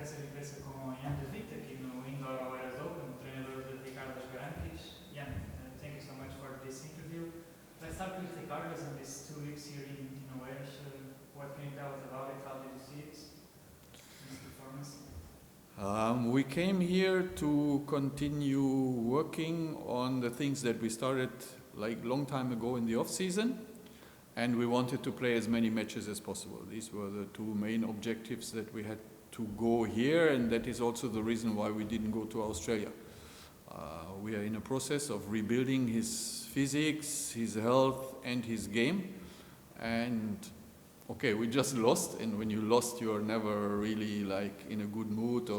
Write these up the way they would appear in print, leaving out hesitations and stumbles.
conferência de imprensa com Jan de Witt aqui no Indoor Oeiras Open, treinador de Ricardo Garanquis. Jan, thank you so much for this interview. Let's start with Ricardo and these 2 weeks here in Oeiras. What can you tell us about it? How did you see it, this performance? We came here to continue working on the things that we started like long time ago in the off season, and we wanted to play as many matches as possible. These were the 2 main objectives that we had to go here, and that is also the reason why we didn't go to Australia. We are in a process of rebuilding his physics, his health and his game, and okay, we just lost, and when you lost you are never really like in a good mood,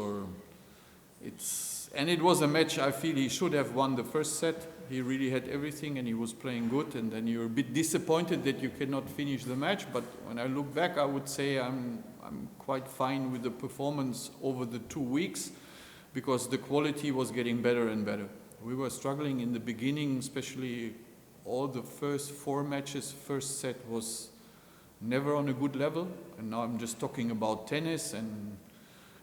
and it was a match I feel he should have won the first set. He really had everything and he was playing good, and then you're a bit disappointed that you cannot finish the match. But when I look back, I would say I'm quite fine with the performance over the 2 weeks, because the quality was getting better and better. We were struggling in the beginning, especially all the first 4 matches. First set was never on a good level, and now I'm just talking about tennis and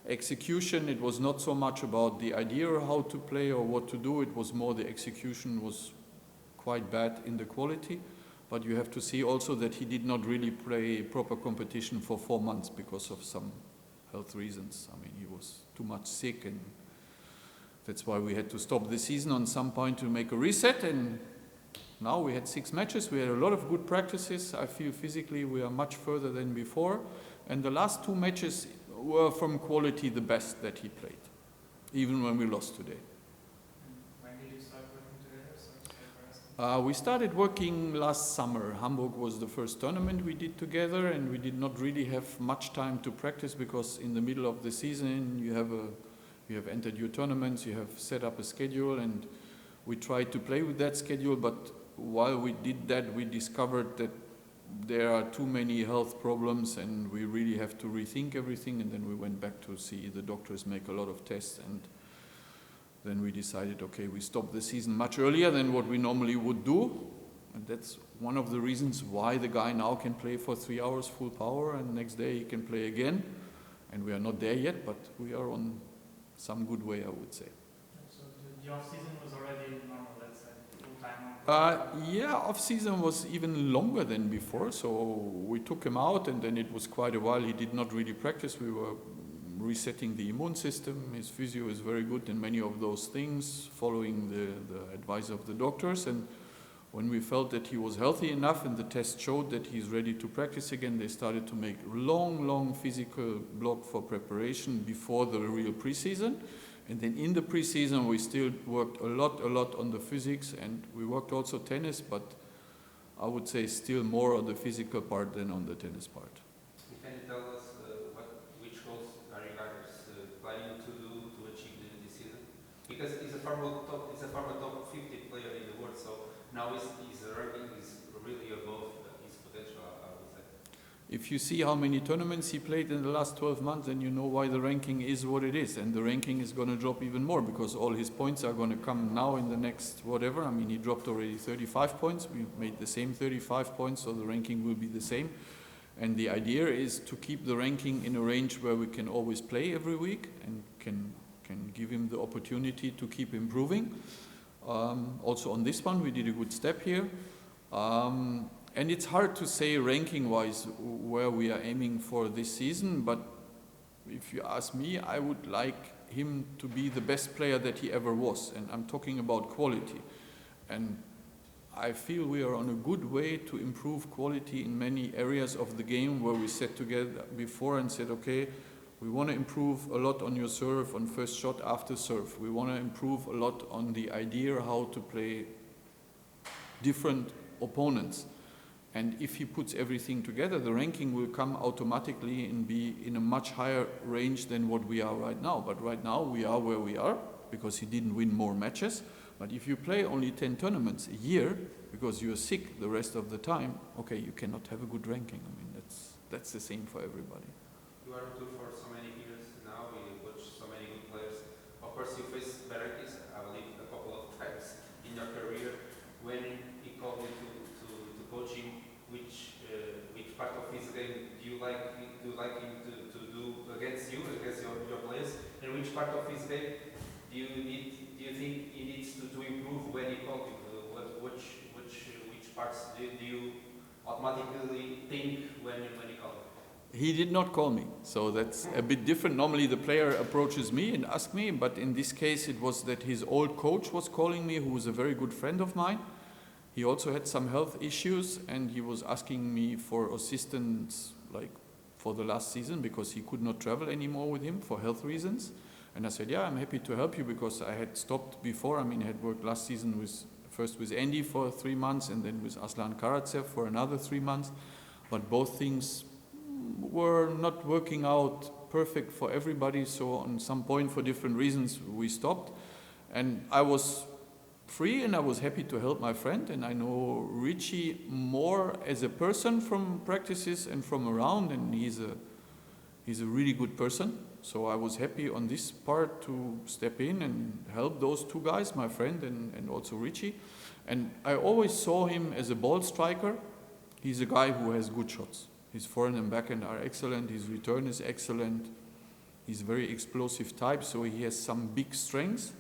execution. It was not so much about the idea of how to play or what to do, it was more the execution was quite bad in the quality. But you have to see also that he did not really play proper competition for 4 months because of some health reasons. I mean, he was too much sick, and that's why we had to stop the season on some point to make a reset. And now we had 6 matches, we had a lot of good practices. I feel physically we are much further than before, and the last 2 matches were from quality the best that he played, even when we lost today. When did you start working together? We started working last summer. Hamburg was the first tournament we did together, and we did not really have much time to practice, because in the middle of the season you have entered your tournaments, you have set up a schedule, and we tried to play with that schedule. But while we did that, we discovered that there are too many health problems and we really have to rethink everything. And then we went back to see the doctors, make a lot of tests, and then we decided, okay, we stop the season much earlier than what we normally would do. And that's one of the reasons why the guy now can play for 3 hours full power, and next day he can play again. And we are not there yet, but we are on some good way, I would say. So the off-season was already normal, let's say, full-time? Yeah, off-season was even longer than before. So we took him out, and then it was quite a while. He did not really practice. We were resetting the immune system. His physio is very good in many of those things, following the advice of the doctors. And when we felt that he was healthy enough and the test showed that he's ready to practice again, they started to make long physical block for preparation before the real preseason. And then in the preseason we still worked a lot on the physics, and we worked also tennis, but I would say still more on the physical part than on the tennis part. Can you tell us which goals are you guys planning to do to achieve this season? Because he's a former top 50 player in the world, so now his ranking is really above his potential, I would say. If you see how many tournaments he played in the last 12 months, then you know why the ranking is what it is. And the ranking is going to drop even more, because all his points are going to come now in the next whatever. I mean, he dropped already 35 points. We made the same 35 points, so the ranking will be the same. And the idea is to keep the ranking in a range where we can always play every week and can give him the opportunity to keep improving. Also on this one, we did a good step here. And it's hard to say ranking-wise where we are aiming for this season, but if you ask me, I would like him to be the best player that he ever was, and I'm talking about quality. And I feel we are on a good way to improve quality in many areas of the game, where we sat together before and said, okay, we want to improve a lot on your serve, on first shot after serve. We want to improve a lot on the idea how to play different opponents. And if he puts everything together, the ranking will come automatically and be in a much higher range than what we are right now. But right now we are where we are because he didn't win more matches. But if you play only 10 tournaments a year because you're sick the rest of the time, okay, you cannot have a good ranking. I mean, that's the same for everybody. You are on tour for so many years now, you coach so many good players. Of course, you faced Berekis, I believe, a couple of times in your career. When he called you to coach him, which part of his game do you like him to do against you, against your players? part of his game do you think he needs to improve when he calls you? Which parts do you automatically think when he calls you? He did not call me, so that's a bit different. Normally the player approaches me and asks me, but in this case it was that his old coach was calling me, who was a very good friend of mine. He also had some health issues and he was asking me for assistance like for the last season because he could not travel anymore with him for health reasons. And I said, yeah, I'm happy to help you because I had stopped before. I mean, I had worked last season first with Andy for 3 months and then with Aslan Karatsev for another 3 months. But both things were not working out perfect for everybody, so on some point for different reasons we stopped. And I was free and I was happy to help my friend, and I know Richie more as a person from practices and from around, and he's a really good person. So I was happy on this part to step in and help those two guys, my friend and also Richie. And I always saw him as a ball striker. He's a guy who has good shots. His forehand and backhand are excellent, his return is excellent, he's a very explosive type, so he has some big strengths.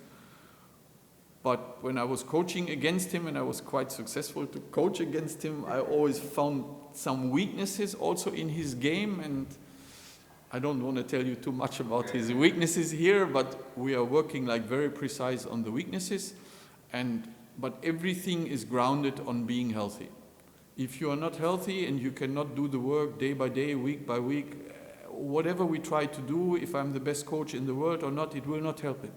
But when I was coaching against him, and I was quite successful to coach against him, I always found some weaknesses also in his game, and I don't want to tell you too much about his weaknesses here, but we are working like very precise on the weaknesses, but everything is grounded on being healthy. If you are not healthy and you cannot do the work day by day, week by week, whatever we try to do, if I'm the best coach in the world or not, it will not help it.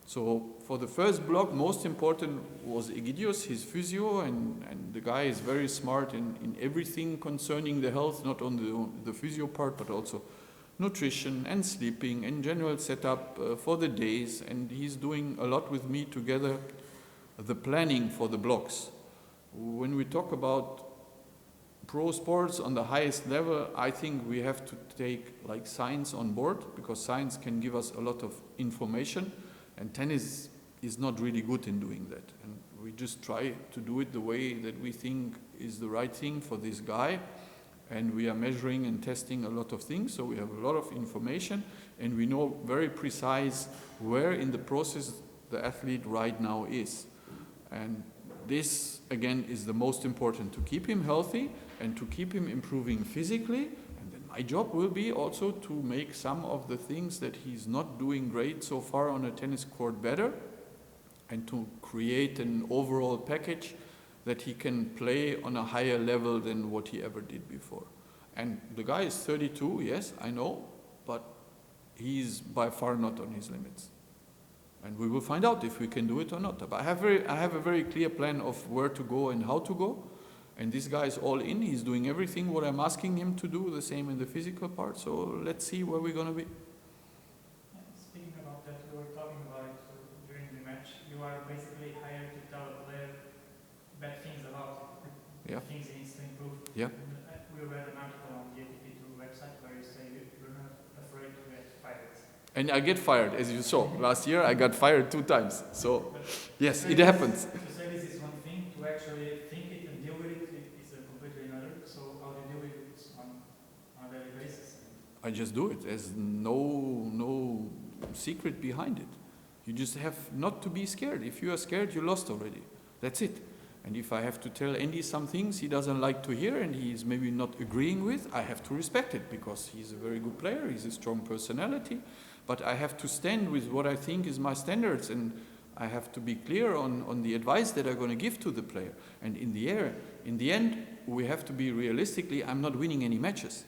So for the first block, most important was Egidius, his physio, and the guy is very smart in everything concerning the health, not only the physio part, but also nutrition and sleeping and general setup for the days. And he's doing a lot with me together, the planning for the blocks. When we talk about pro sports on the highest level, I think we have to take like science on board, because science can give us a lot of information, and tennis is not really good in doing that. And we just try to do it the way that we think is the right thing for this guy, and we are measuring and testing a lot of things, so we have a lot of information, and we know very precise where in the process the athlete right now is. And this, again, is the most important, to keep him healthy and to keep him improving physically. And then my job will be also to make some of the things that he's not doing great so far on a tennis court better, and to create an overall package that he can play on a higher level than what he ever did before. And the guy is 32, yes, I know, but he's by far not on his limits. And we will find out if we can do it or not. But I have a very clear plan of where to go and how to go. And this guy is all in. He's doing everything what I'm asking him to do, the same in the physical part. So let's see where we're going to be. Yeah, speaking about that, we were talking about it during the match. You are basically hired to tell a player bad things about him, Yeah. things he needs to improve. Yeah. We read an article on the ATP2 website where you say you're not afraid to get fired. And I get fired, as you saw. Last year I got fired 2 times. So yes, it happens. To say this is one thing, to actually think it and deal with it is a completely another. So how do you deal with it on a daily basis? I just do it. There's no secret behind it. You just have not to be scared. If you are scared, you lost already. That's it. And if I have to tell Andy some things he doesn't like to hear and he's maybe not agreeing with, I have to respect it, because he's a very good player, he's a strong personality. But I have to stand with what I think is my standards, and I have to be clear on the advice that I'm going to give to the player. And in the end, we have to be realistically, I'm not winning any matches.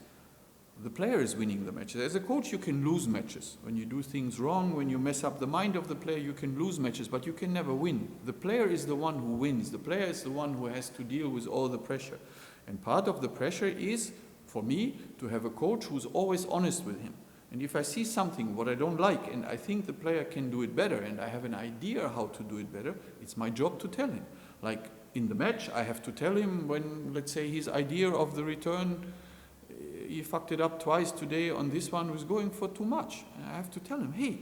The player is winning the matches. As a coach, you can lose matches. When you do things wrong, when you mess up the mind of the player, you can lose matches, but you can never win. The player is the one who wins. The player is the one who has to deal with all the pressure. And part of the pressure is, for me, to have a coach who's always honest with him. And if I see something what I don't like, and I think the player can do it better, and I have an idea how to do it better, it's my job to tell him. Like in the match, I have to tell him when, let's say, his idea of the return, he fucked it up twice today on this one, was going for too much. And I have to tell him, hey,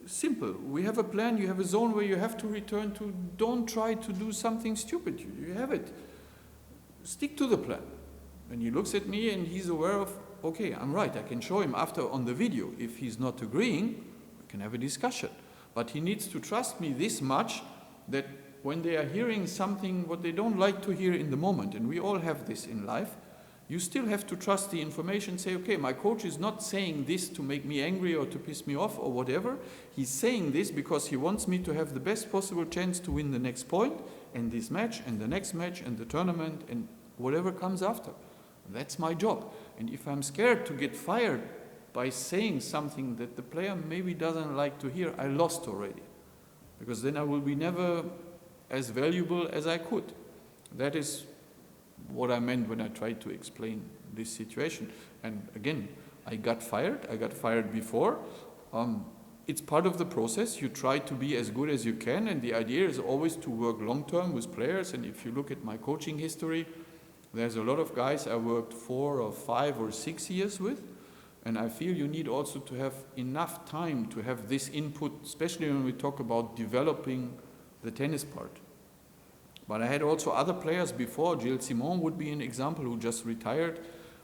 simple, we have a plan, you have a zone where you have to return to, don't try to do something stupid, you have it. Stick to the plan. And he looks at me and he's aware of, okay, I'm right, I can show him after on the video. If he's not agreeing, can have a discussion. But he needs to trust me this much that when they are hearing something what they don't like to hear in the moment, and we all have this in life, you still have to trust the information, say, okay, my coach is not saying this to make me angry or to piss me off or whatever. He's saying this because he wants me to have the best possible chance to win the next point, and this match, and the next match, and the tournament, and whatever comes after. That's my job. And if I'm scared to get fired by saying something that the player maybe doesn't like to hear, I lost already. Because then I will be never as valuable as I could. That is what I meant when I tried to explain this situation. And again, I got fired before. It's part of the process. You try to be as good as you can, and the idea is always to work long-term with players. And if you look at my coaching history, there's a lot of guys I worked 4 or 5 or 6 years with, and I feel you need also to have enough time to have this input, especially when we talk about developing the tennis part. But I had also other players before. Gilles Simon would be an example, who just retired,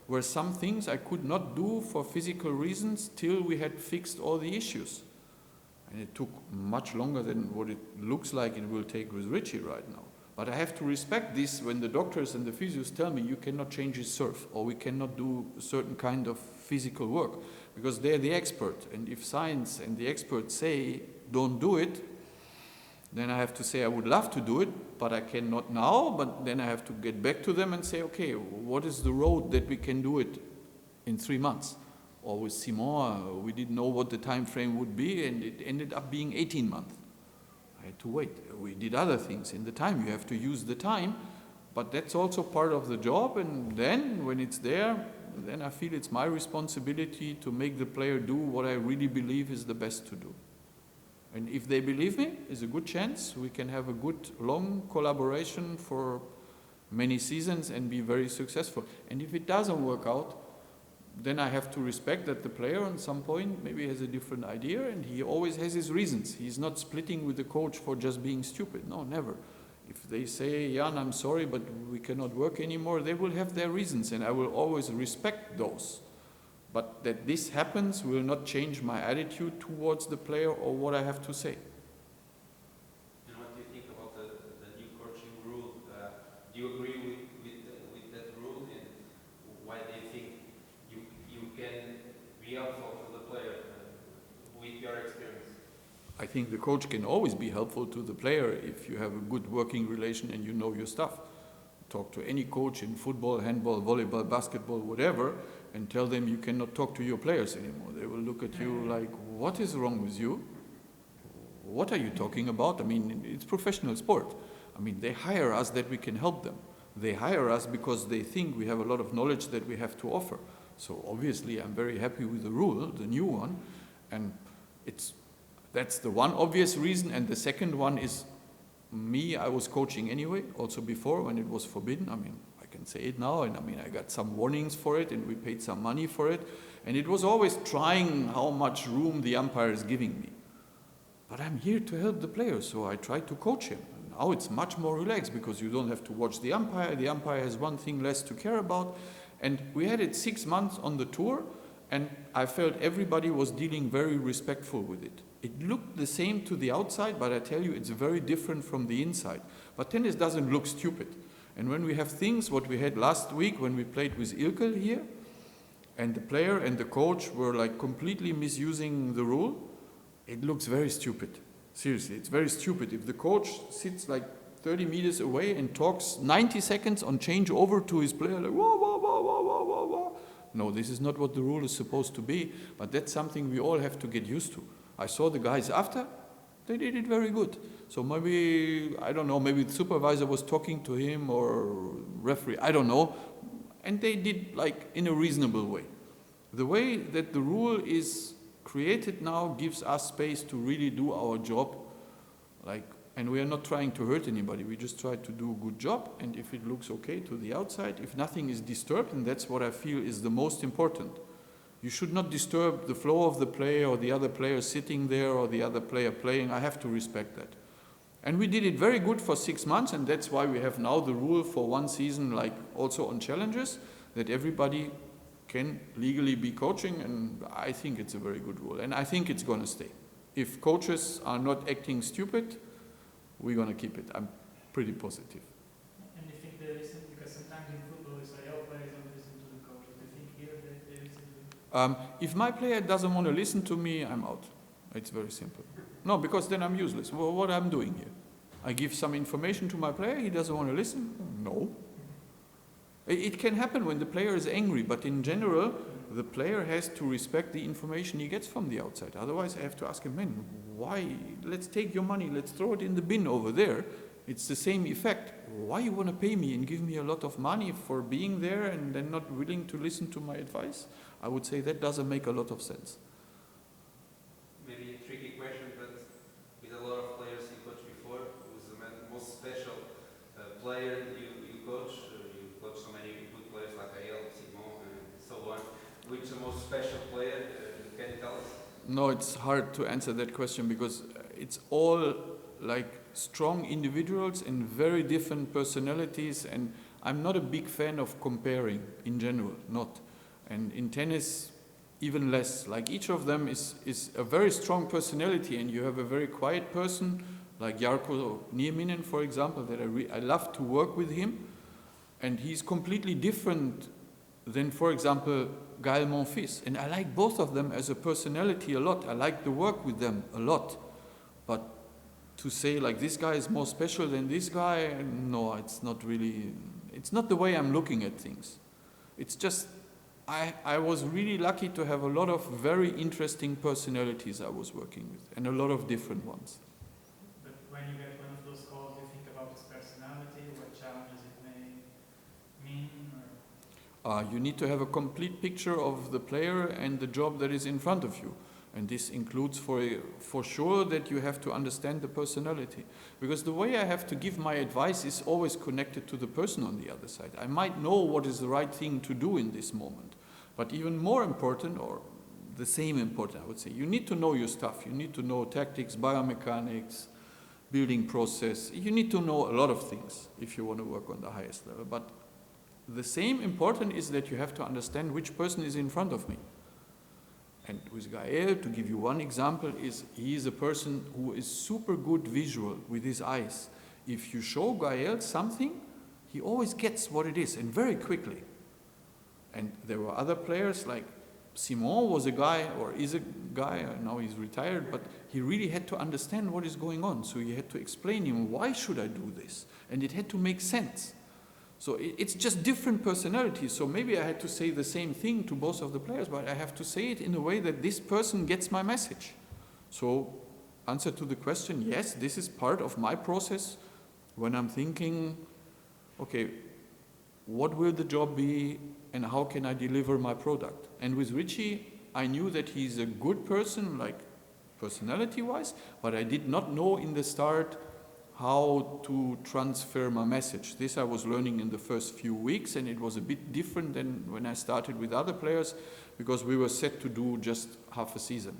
where some things I could not do for physical reasons till we had fixed all the issues. And it took much longer than what it looks like it will take with Richie right now. But I have to respect this when the doctors and the physios tell me you cannot change his serve, or we cannot do a certain kind of physical work, because they're the expert. And if science and the experts say don't do it, then I have to say I would love to do it, but I cannot now. But then I have to get back to them and say, okay, what is the road that we can do it in 3 months? Or with Simon, we didn't know what the time frame would be, and it ended up being 18 months. I had to wait. We did other things in the time. You have to use the time, but that's also part of the job. And then when it's there, then I feel it's my responsibility to make the player do what I really believe is the best to do. And if they believe me, there's a good chance we can have a good long collaboration for many seasons and be very successful. And if it doesn't work out, then I have to respect that the player at some point maybe has a different idea, and he always has his reasons. He's not splitting with the coach for just being stupid. No, never. If they say, Jan, I'm sorry, but we cannot work anymore, they will have their reasons, and I will always respect those. But that this happens will not change my attitude towards the player or what I have to say. And what do you think about the new coaching rule? Do you agree with that rule, and why do you think you can be helpful to the player with your experience? I think the coach can always be helpful to the player if you have a good working relation and you know your stuff. Talk to any coach in football, handball, volleyball, basketball, whatever, and tell them you cannot talk to your players anymore. They will look at you like, what is wrong with you? What are you talking about? I mean, it's professional sport. I mean, they hire us that we can help them. They hire us because they think we have a lot of knowledge that we have to offer. So obviously I'm very happy with the rule, the new one, and that's the one obvious reason. And the second one is me, I was coaching anyway, also before when it was forbidden. I mean, I can say it now, and I mean, I got some warnings for it, and we paid some money for it, and it was always trying how much room the umpire is giving me. But I'm here to help the player, so I try to coach him. Now it's much more relaxed because you don't have to watch the umpire has one thing less to care about, and we had it 6 months on the tour, and I felt everybody was dealing very respectful with it. It looked the same to the outside, but I tell you, it's very different from the inside. But tennis doesn't look stupid. And when we have things, what we had last week when we played with Ilkel here, and the player and the coach were like completely misusing the rule, it looks very stupid. Seriously, it's very stupid. If the coach sits like 30 meters away and talks 90 seconds on change over to his player, like, wah, wah, wah, wah, wah, wah, wah. No, this is not what the rule is supposed to be, but that's something we all have to get used to. I saw the guys after, they did it very good. So maybe, I don't know, maybe the supervisor was talking to him or referee, I don't know. And they did like in a reasonable way. The way that the rule is created now gives us space to really do our job. And we are not trying to hurt anybody. We just try to do a good job. And if it looks okay to the outside, if nothing is disturbed, and that's what I feel is the most important. You should not disturb the flow of the play or the other player sitting there or the other player playing. I have to respect that. And we did it very good for 6 months, and that's why we have now the rule for one season, like also on challenges, that everybody can legally be coaching, and I think it's a very good rule, and I think it's going to stay. if coaches are not acting stupid, we're going to keep it. I'm pretty positive. And you think they listen? Because sometimes in football we say, oh, players don't listen to the coaches. Do you think here they listen to If my player doesn't want to listen to me, I'm out. It's very simple. No, because then I'm useless. Well, what I'm doing here? I give some information to my player, he doesn't want to listen? No. It can happen when the player is angry, but in general, the player has to respect the information he gets from the outside. Otherwise, I have to ask him, man, why? Let's take your money, let's throw it in the bin over there. It's the same effect. Why you want to pay me and give me a lot of money for being there and then not willing to listen to my advice? I would say that doesn't make a lot of sense. Maybe a tricky question, but with a lot of players you coached before, who's the most special player you coach? You coach so many good players like Ael, Simon, and so on. Which is the most special player? Can you tell us? No, it's hard to answer that question because it's all like strong individuals and very different personalities, and I'm not a big fan of comparing in general, not. And in tennis, even less. Like each of them is a very strong personality, and you have a very quiet person, like Jarkko Nieminen, for example, that I love to work with him, and he's completely different than, for example, Gaël Monfils. And I like both of them as a personality a lot. I like to work with them a lot. But to say like this guy is more special than this guy, no, it's not really, it's not the way I'm looking at things. It's just, I was really lucky to have a lot of very interesting personalities I was working with, and a lot of different ones. But when you get one of those calls, you think about his personality, what challenges it may mean? Or? You need to have a complete picture of the player and the job that is in front of you. And this includes for sure that you have to understand the personality. Because the way I have to give my advice is always connected to the person on the other side. I might know what is the right thing to do in this moment. But even more important, or the same important, I would say, you need to know your stuff. You need to know tactics, biomechanics, building process. You need to know a lot of things if you want to work on the highest level. But the same important is that you have to understand which person is in front of me. And with Gaël, to give you one example, he is a person who is super good visual with his eyes. If you show Gaël something, he always gets what it is, and very quickly. And there were other players, like Simon was a guy, or is a guy, now he's retired, but he really had to understand what is going on. So you had to explain him, why should I do this? And it had to make sense. So it's just different personalities. So maybe I had to say the same thing to both of the players, but I have to say it in a way that this person gets my message. So answer to the question, yes, this is part of my process when I'm thinking, okay, what will the job be and how can I deliver my product? And with Richie, I knew that he's a good person, like personality-wise, but I did not know in the start how to transfer my message. This I was learning in the first few weeks, and it was a bit different than when I started with other players, because we were set to do just half a season.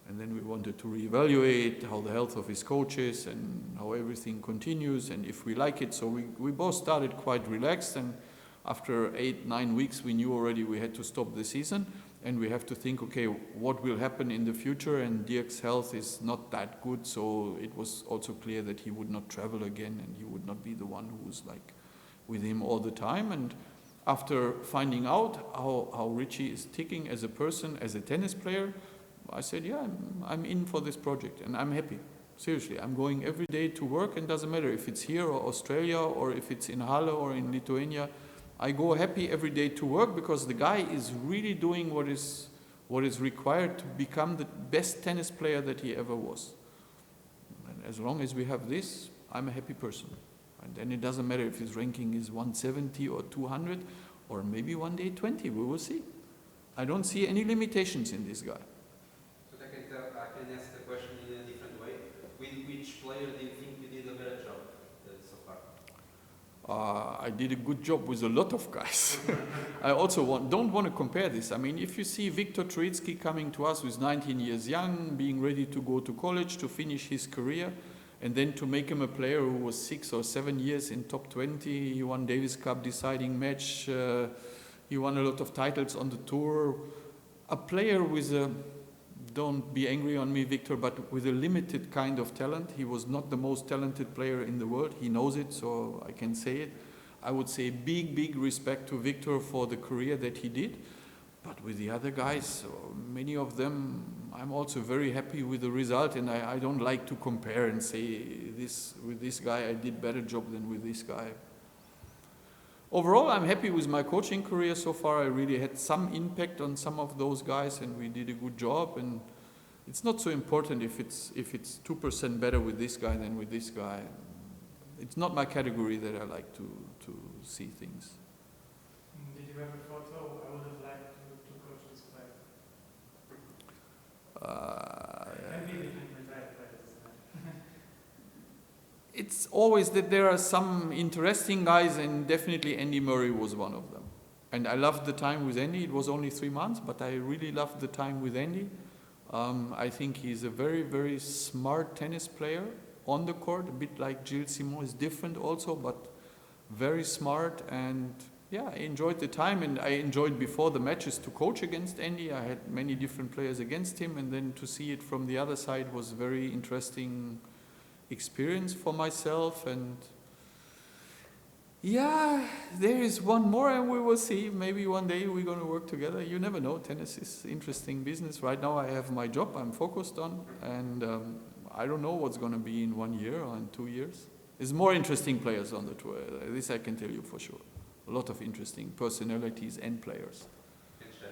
And then we wanted to reevaluate how the health of his coaches and how everything continues and if we like it. So we both started quite relaxed, and after 8-9 weeks we knew already we had to stop the season. And we have to think, okay, what will happen in the future? And Dirk's health is not that good, so it was also clear that he would not travel again and he would not be the one who's like with him all the time. And after finding out how Richie is ticking as a person, as a tennis player, I said, yeah, I'm in for this project and I'm happy. Seriously, I'm going every day to work, and doesn't matter if it's here or Australia or if it's in Halle or in Lithuania. I go happy every day to work because the guy is really doing what is required to become the best tennis player that he ever was. And as long as we have this, I'm a happy person. And then it doesn't matter if his ranking is 170 or 200 or maybe one day 20, we will see. I don't see any limitations in this guy. So I can ask the question in a different way. With which player do you think you did a better job so far? I did a good job with a lot of guys. I also don't want to compare this. I mean, if you see Viktor Troicki coming to us with 19 years young, being ready to go to college, to finish his career, and then to make him a player who was 6 or 7 years in top 20, he won Davis Cup deciding match, he won a lot of titles on the tour. A player with a don't be angry on me, Victor, but with a limited kind of talent. He was not the most talented player in the world. He knows it, so I can say it. I would say big respect to Victor for the career that he did. But with the other guys, many of them, I'm also very happy with the result, and I don't like to compare and say with this guy I did better job than with this guy. Overall, I'm happy with my coaching career so far. I really had some impact on some of those guys, and we did a good job. And it's not so important if it's 2% better with this guy than with this guy. It's not my category that I like to see things. Did you ever thought, oh, I would have liked to coach this player? Maybe we can retired players. It's always that there are some interesting guys, and definitely Andy Murray was one of them. And I loved the time with Andy. It was only 3 months, but I really loved the time with Andy. I think he's a very smart tennis player on the court, a bit like Gilles Simon. Is different also, but very smart. And yeah, I enjoyed the time, and I enjoyed before the matches to coach against Andy. I had many different players against him, and then to see it from the other side was very interesting experience for myself. And yeah, there is one more, and we will see. Maybe one day we're going to work together. You never know. Tennis is interesting business. Right now I have my job I'm focused on, and I don't know what's going to be in 1 year or in 2 years. There's more interesting players on the tour. This I can tell you for sure. A lot of interesting personalities and players. Can share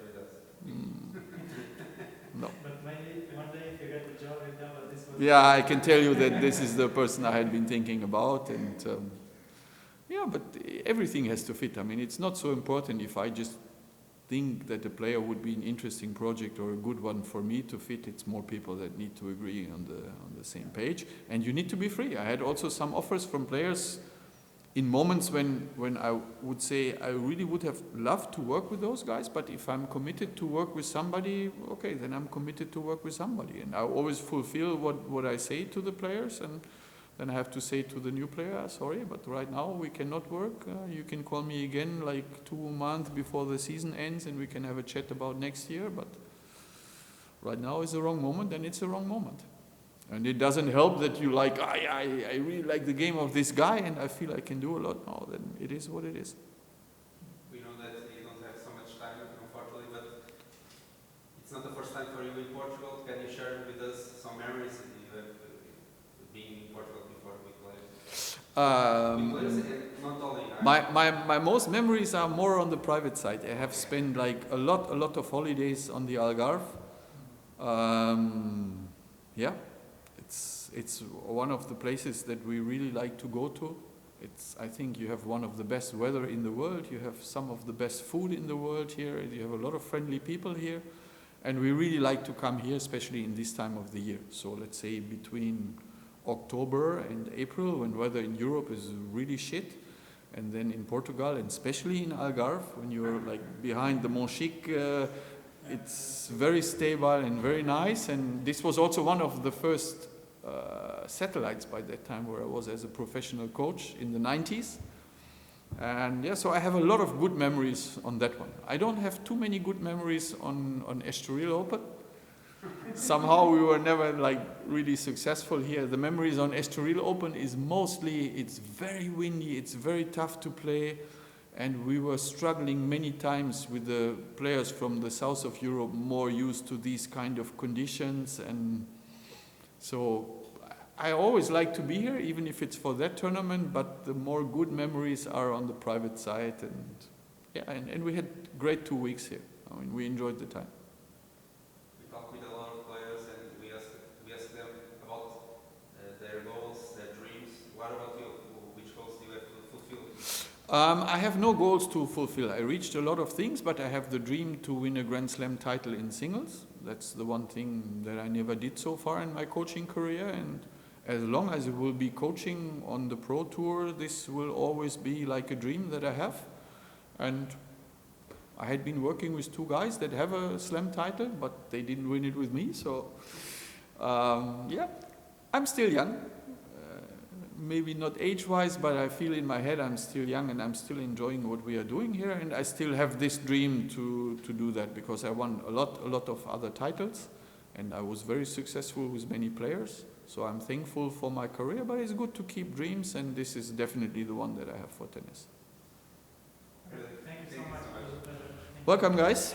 with us. No. But maybe one day if you get the job, you tell that this was... Yeah, I can tell you that this is the person I had been thinking about, and yeah, but everything has to fit. I mean, it's not so important if I just think that a player would be an interesting project or a good one for me to fit. It's more people that need to agree on the same page, and you need to be free. I had also some offers from players in moments when I would say I really would have loved to work with those guys, but if I'm committed to work with somebody, okay, then I'm committed to work with somebody. And I always fulfill what I say to the players, and then I have to say to the new player, sorry, but right now we cannot work. You can call me again like 2 months before the season ends, and we can have a chat about next year, but right now is the wrong moment, and it's the wrong moment. And it doesn't help that you like, I really like the game of this guy and I feel I can do a lot. No, then it is what it is. We know that you don't have so much time, unfortunately, but it's not the first time for you in Portugal. Can you share with us some memories that you have being in Portugal before we play? Not only my most memories are more on the private side. I have spent like a lot of holidays on the Algarve. Yeah. It's one of the places that we really like to go to. I think you have one of the best weather in the world. You have some of the best food in the world here. You have a lot of friendly people here. And we really like to come here, especially in this time of the year. So let's say between October and April, when weather in Europe is really shit. And then in Portugal, and especially in Algarve, when you're like behind the Monchique, it's very stable and very nice. And this was also one of the first satellites by that time where I was as a professional coach in the 90s. And yeah, so I have a lot of good memories on that one. I don't have too many good memories on Estoril Open. Somehow we were never like really successful here. The memories on Estoril Open is mostly, it's very windy, it's very tough to play. And we were struggling many times with the players from the south of Europe, more used to these kind of conditions. And so I always like to be here, even if it's for that tournament, but the more good memories are on the private side. And yeah, and we had great 2 weeks here. I mean, we enjoyed the time. We talked with a lot of players, and we asked them about their goals, their dreams. What about you? Which goals do you have to fulfill? I have no goals to fulfill. I reached a lot of things, but I have the dream to win a Grand Slam title in singles. That's the one thing that I never did so far in my coaching career. And as long as it will be coaching on the Pro Tour, this will always be like a dream that I have. And I had been working with 2 guys that have a Slam title, but they didn't win it with me. So, yeah, I'm still young. maybe not age-wise, but I feel in my head I'm still young and I'm still enjoying what we are doing here, and I still have this dream to do that, because I won a lot of other titles, and I was very successful with many players. So I'm thankful for my career, but it's good to keep dreams, and this is definitely the one that I have for tennis. Thank you so much. Welcome, guys.